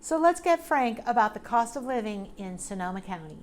So let's get frank about the cost of living in Sonoma County.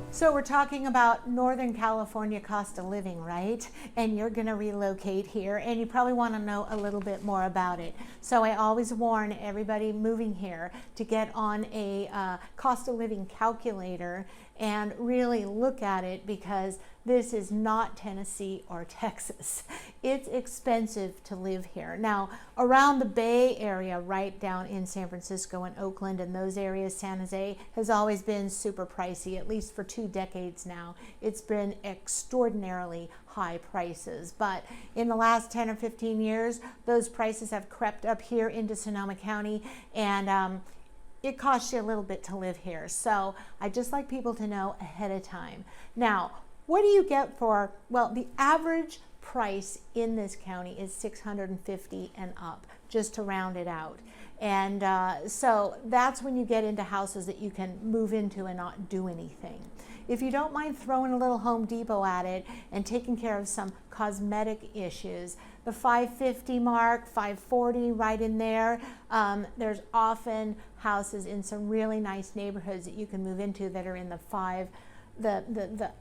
So we're talking about Northern California cost of living, right? And you're going to relocate here, and you probably want to know a little bit more about it. So I always warn everybody moving here to get on a cost of living calculator and really look at it, because this is not Tennessee or Texas. It's expensive to live here. Now, around the Bay Area, right down in San Francisco and Oakland and those areas, San Jose, has always been super pricey, at least for 2 decades now. It's been extraordinarily high prices. But in the last 10 or 15 years, those prices have crept up here into Sonoma County, and it costs you a little bit to live here. So I just like people to know ahead of time. Now, what do you get for, well, the average price in this county is $650 and up, just to round it out. And so that's when you get into houses that you can move into and not do anything. If you don't mind throwing a little Home Depot at it and taking care of some cosmetic issues, the $550 mark, $540 right in there. There's often houses in some really nice neighborhoods that you can move into that are in the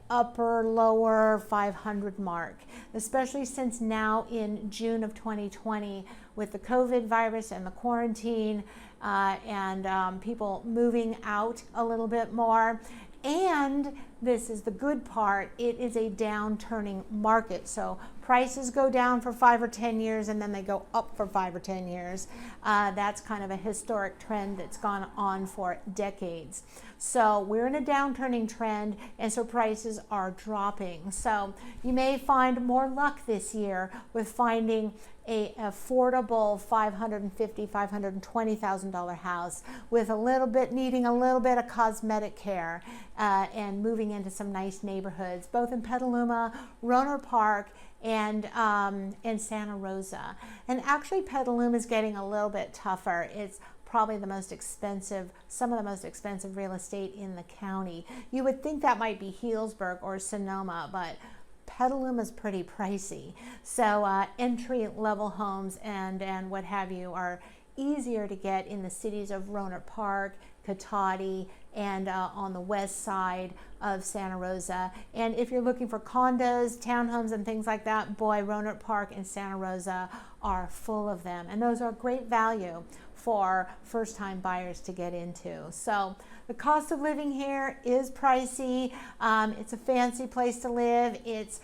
upper, lower 500 mark, especially since now in June of 2020 with the COVID virus and the quarantine and people moving out a little bit more. And this is the good part, it is a downturning market. So prices go down for 5 or 10 years and then they go up for 5 or 10 years. That's kind of a historic trend that's gone on for decades. So we're in a downturning trend, and so prices are dropping. So you may find more luck this year with finding a affordable $550,000, $520,000 house with needing a little bit of cosmetic care and moving into some nice neighborhoods, both in Petaluma, Rohnert Park, and Santa Rosa. And actually Petaluma is getting a little bit tougher. It's probably the most expensive, some of the most expensive real estate in the county. You would think that might be Healdsburg or Sonoma, but Petaluma is pretty pricey. So entry-level homes and what have you are easier to get in the cities of Rohnert Park, Cotati, and on the west side of Santa Rosa. And if you're looking for condos, townhomes, and things like that, boy, Rohnert Park and Santa Rosa are full of them. And those are great value for first-time buyers to get into. So the cost of living here is pricey. It's a fancy place to live. It's,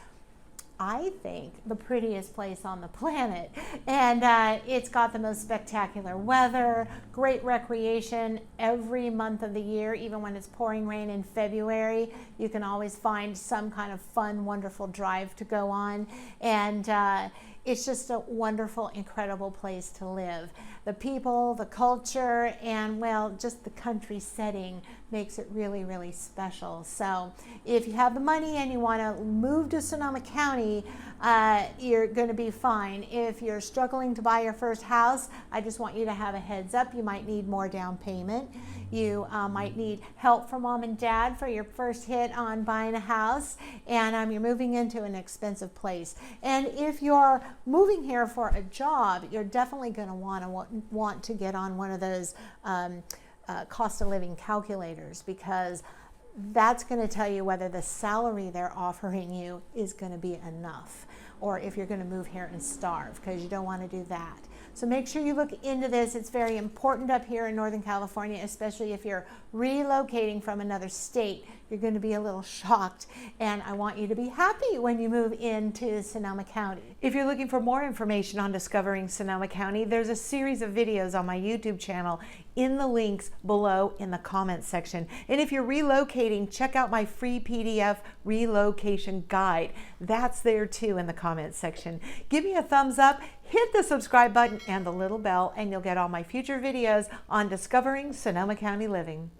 I think, the prettiest place on the planet. And it's got the most spectacular weather, great recreation every month of the year. Even when it's pouring rain in February, you can always find some kind of fun, wonderful drive to go on. And it's just a wonderful, incredible place to live. The people, the culture, and well, just the country setting makes it really, really special. So if you have the money and you want to move to Sonoma County, you're going to be fine. If you're struggling to buy your first house, I just want you to have a heads up. You might need more down payment. You might need help from mom and dad for your first hit on buying a house, and you're moving into an expensive place. And if you're moving here for a job, you're definitely going to want to get on one of those cost of living calculators, because that's going to tell you whether the salary they're offering you is going to be enough, or if you're going to move here and starve, because you don't want to do that. So make sure you look into this. It's very important up here in Northern California, especially if you're relocating from another state. You're going to be a little shocked, and I want you to be happy when you move into Sonoma County. If you're looking for more information on discovering Sonoma County, there's a series of videos on my YouTube channel in the links below in the comments section. And if you're relocating, check out my free PDF relocation guide. That's there too in the comments section. Give me a thumbs up, hit the subscribe button and the little bell, and you'll get all my future videos on discovering Sonoma County living.